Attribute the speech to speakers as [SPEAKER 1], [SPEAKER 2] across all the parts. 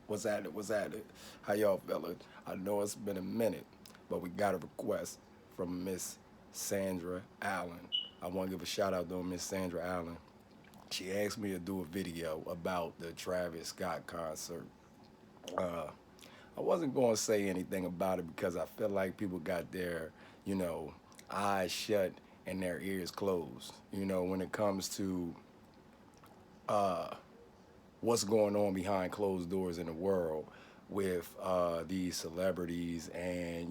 [SPEAKER 1] What's at it? How y'all feeling? I know it's been a minute, but we got a request from Miss Sandra Allen. I want to give a shout out to Miss Sandra Allen. She asked me to do a video about the Travis Scott concert. Uh, I wasn't going to say anything about it because I feel like people got their, you know, eyes shut and their ears closed. When it comes to uh, what's going on behind closed doors in the world with these celebrities and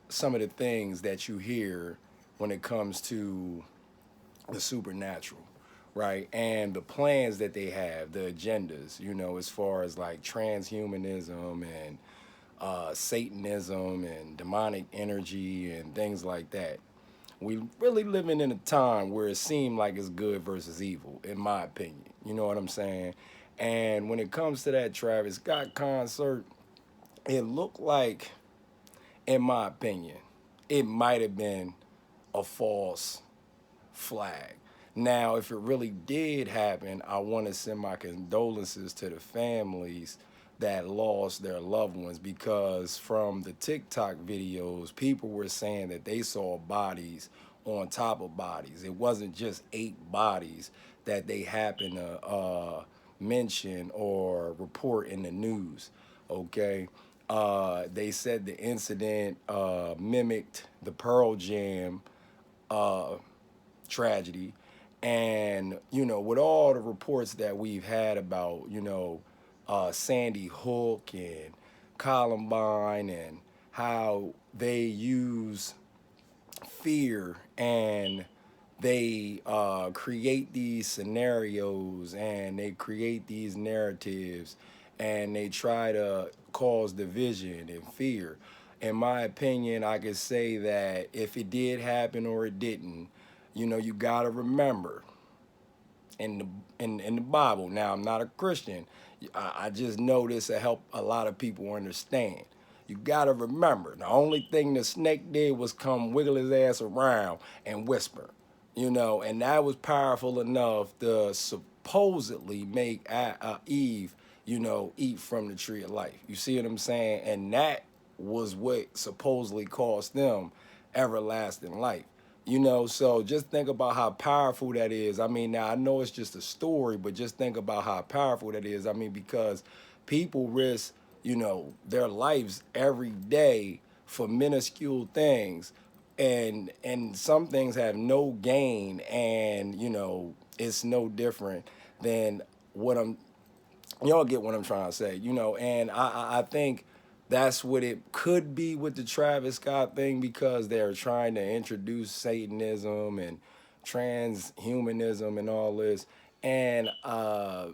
[SPEAKER 1] some of the things that you hear when it comes to the supernatural, right? And the plans that they have, the agendas, as far as like transhumanism and Satanism and demonic energy and things like that. We really living in a time where it seemed like it's good versus evil, in my opinion. You know what I'm saying? And when it comes to that Travis Scott concert, it looked like, in my opinion, it might have been a false flag. Now, if it really did happen, I want to send my condolences to the families that lost their loved ones because from the TikTok videos, people were saying that they saw bodies on top of bodies. It wasn't just 8 bodies that they happened to mention or report in the news. Okay. They said the incident mimicked the Pearl Jam uh, tragedy. And, with all the reports that we've had about, Sandy Hook and Columbine and how they use fear and they create these scenarios and they create these narratives and they try to cause division and fear. In my opinion, I could say that if it did happen or it didn't, you gotta remember in the Bible. Now, I'm not a Christian. I just know this to help a lot of people understand. You gotta remember, the only thing the snake did was come wiggle his ass around and whisper, and that was powerful enough to supposedly make Eve, eat from the tree of life. You see what I'm saying? And that was what supposedly cost them everlasting life. So just think about how powerful that is. I mean, now I know it's just a story, but just think about how powerful that is. I mean, because people risk, their lives every day for minuscule things, and some things have no gain, and it's no different than what I'm y'all get what I'm trying to say, and I think that's what it could be with the Travis Scott thing because they're trying to introduce Satanism and transhumanism and all this. And I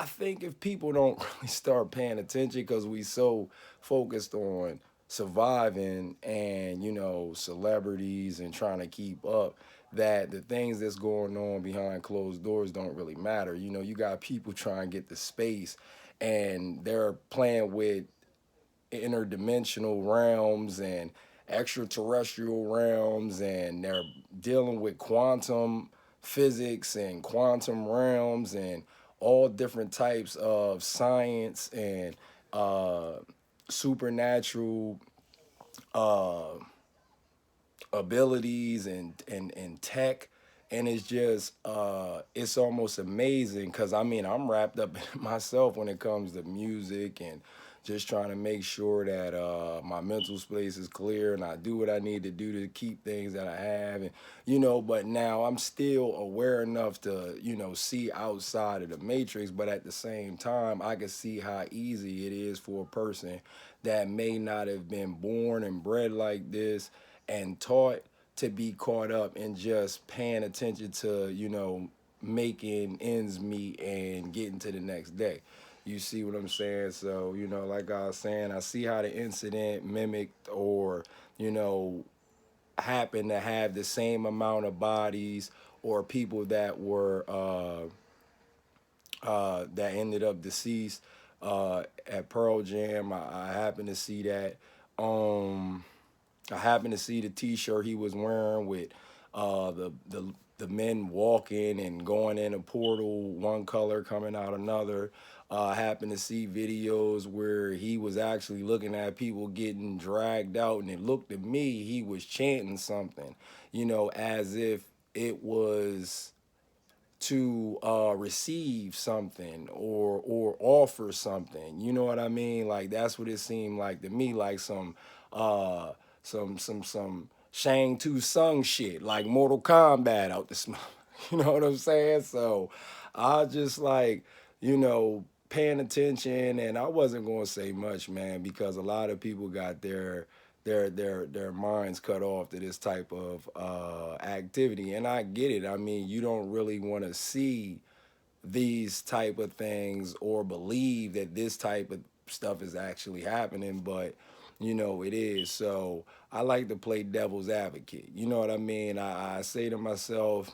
[SPEAKER 1] think if people don't really start paying attention because we so focused on surviving and celebrities and trying to keep up that the things that's going on behind closed doors don't really matter. You got people trying to get the space and they're playing with interdimensional realms and extraterrestrial realms and they're dealing with quantum physics and quantum realms and all different types of science and uh, supernatural uh, abilities and tech. And it's just it's almost amazing because I mean I'm wrapped up in it myself when it comes to music and just trying to make sure that my mental space is clear and I do what I need to do to keep things that I have. And but now I'm still aware enough to see outside of the matrix, but at the same time I can see how easy it is for a person that may not have been born and bred like this and taught to be caught up in just paying attention to, making ends meet and getting to the next day. You see what I'm saying? So, like I was saying, I see how the incident mimicked or, you know, happened to have the same amount of bodies or people that were that ended up deceased at Pearl Jam. I happened to see that. Um, I happened to see the T-shirt he was wearing with the men walking and going in a portal, one color coming out another. I happened to see videos where he was actually looking at people getting dragged out, and it looked to me he was chanting something, as if it was to receive something or offer something. You know what I mean? Like that's what it seemed like to me, like uh some Shang Tsung shit, like Mortal Kombat out the smoke. You know what I'm saying? So I just like, paying attention, and I wasn't gonna say much, man, because a lot of people got their minds cut off to this type of activity, and I get it. I mean, you don't really want to see these type of things or believe that this type of stuff is actually happening, but it is. So I like to play devil's advocate. You know what I mean? I say to myself,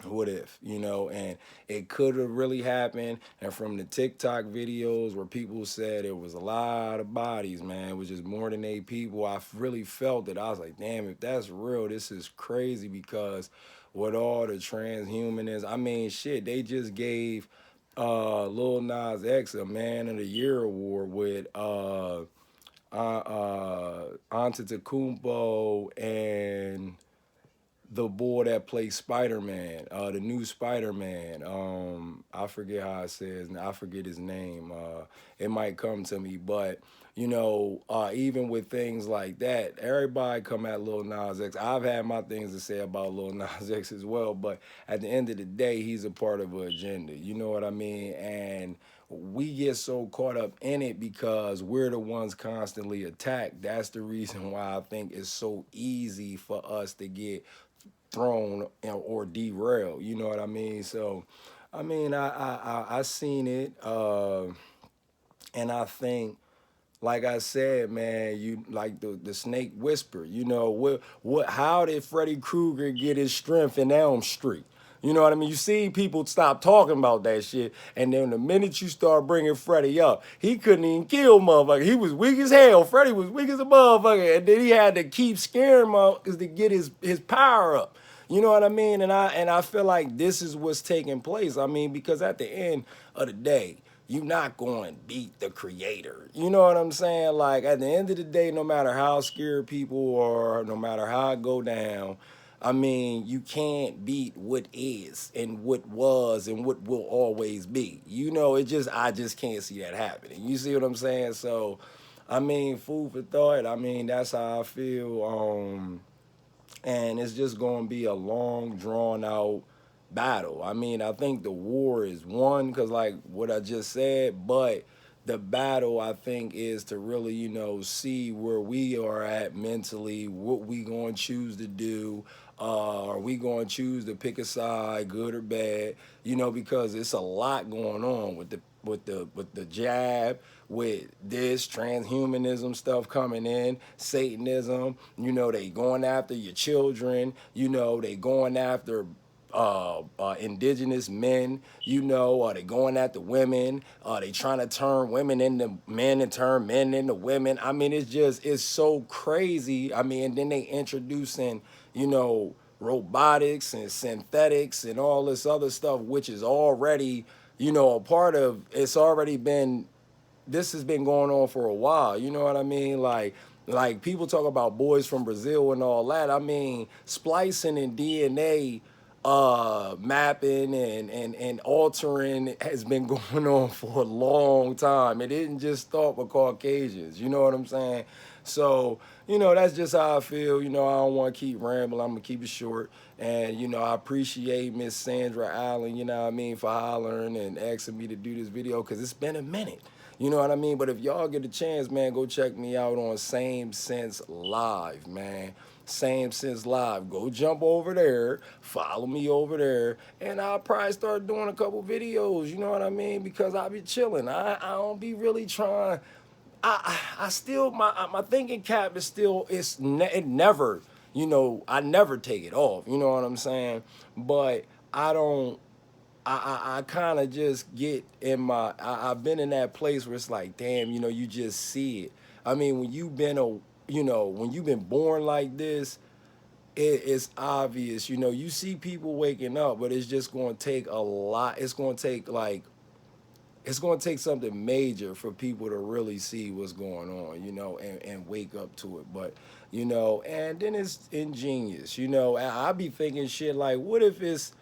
[SPEAKER 1] what if, and it could have really happened. And from the TikTok videos where people said it was a lot of bodies, man, it was just more than 8 people, I really felt it. I was like, damn, if that's real, this is crazy, because with all the transhumanism, I mean, shit, they just gave Lil Nas X a Man of the Year award with Antetokounmpo and the boy that plays Spider-Man, the new Spider-Man. I forget how it says. I forget his name. It might come to me, but even with things like that, everybody come at Lil Nas X. I've had my things to say about Lil Nas X as well, but at the end of the day, he's a part of an agenda. You know what I mean? And we get so caught up in it because we're the ones constantly attacked. That's the reason why I think it's so easy for us to get thrown or derailed. You know what I mean? So, I mean, I seen it, and I think, like I said, man, you like the snake whisper. How did Freddy Krueger get his strength in Elm Street? You know what I mean? You see people stop talking about that shit, and then the minute you start bringing Freddy up, he couldn't even kill motherfucker. He was weak as hell. Freddy was weak as a motherfucker, and then he had to keep scaring motherfuckers to get his power up. You know what I mean? And I feel like this is what's taking place. I mean, because at the end of the day, you're not going to beat the creator. You know what I'm saying? Like at the end of the day, no matter how scared people are, no matter how it go down, I mean, you can't beat what is and what was and what will always be. I just can't see that happening. You see what I'm saying? So, I mean, food for thought. I mean, that's how I feel. And it's just going to be a long, drawn out battle. I mean, I think the war is won because, like what I just said, but the battle I think is to really, see where we are at mentally, what we going to choose to do. Are we going to choose to pick a side, good or bad? Because it's a lot going on with the jab, with this transhumanism stuff coming in, Satanism. They going after your children. They going after indigenous men. Are they going after women? Are they trying to turn women into men and turn men into women? I mean, it's so crazy. I mean, and then they introducing, robotics and synthetics and all this other stuff, which is already, a part of, it's already been, this has been going on for a while. You know what I mean? Like people talk about boys from Brazil and all that. I mean, splicing and DNA mapping and altering has been going on for a long time. It didn't just start with Caucasians. You know what I'm saying? So, that's just how I feel. I don't want to keep rambling. I'm going to keep it short. And, I appreciate Miss Sandra Allen, you know what I mean, for hollering and asking me to do this video because it's been a minute. You know what I mean? But if y'all get a chance, man, go check me out on Same Sense Live, man. Same Sense Live. Go jump over there, follow me over there, and I'll probably start doing a couple videos, you know what I mean? Because I be chilling. I don't be really trying. I still, my thinking cap is still, it never, I never take it off, you know what I'm saying? But I don't, I kind of just get in I've been in that place where it's like, damn, you just see it. I mean, when you've been born like this, it's obvious. You see people waking up, but it's just going to take a lot. It's going to take like it's going to take something major for people to really see what's going on, you know, and wake up to it. But, you know, and then it's ingenious, you know. And I be thinking shit like, what if it's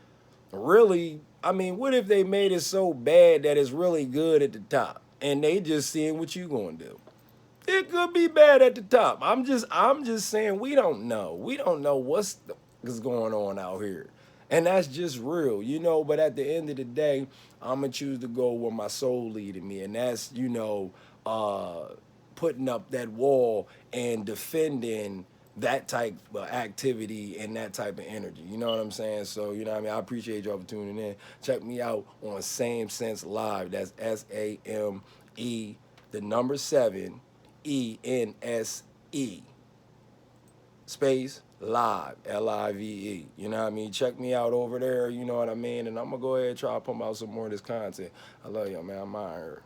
[SPEAKER 1] really, I mean, what if they made it so bad that it's really good at the top and they just seeing what you going to do? It could be bad at the top. I'm just saying we don't know. We don't know what's going on out here. And that's just real, you know, but at the end of the day, I'm gonna choose to go where my soul leading me, and that's, you know, putting up that wall and defending that type of activity and that type of energy. You know what I'm saying? So, you know what I mean? I appreciate y'all for tuning in. Check me out on Same Sense Live. That's SAME, the number 7 ENSE space live, LIVE. You know what I mean? Check me out over there, you know what I mean? And I'm gonna go ahead and try to pump out some more of this content. I love y'all, man. I'm out here.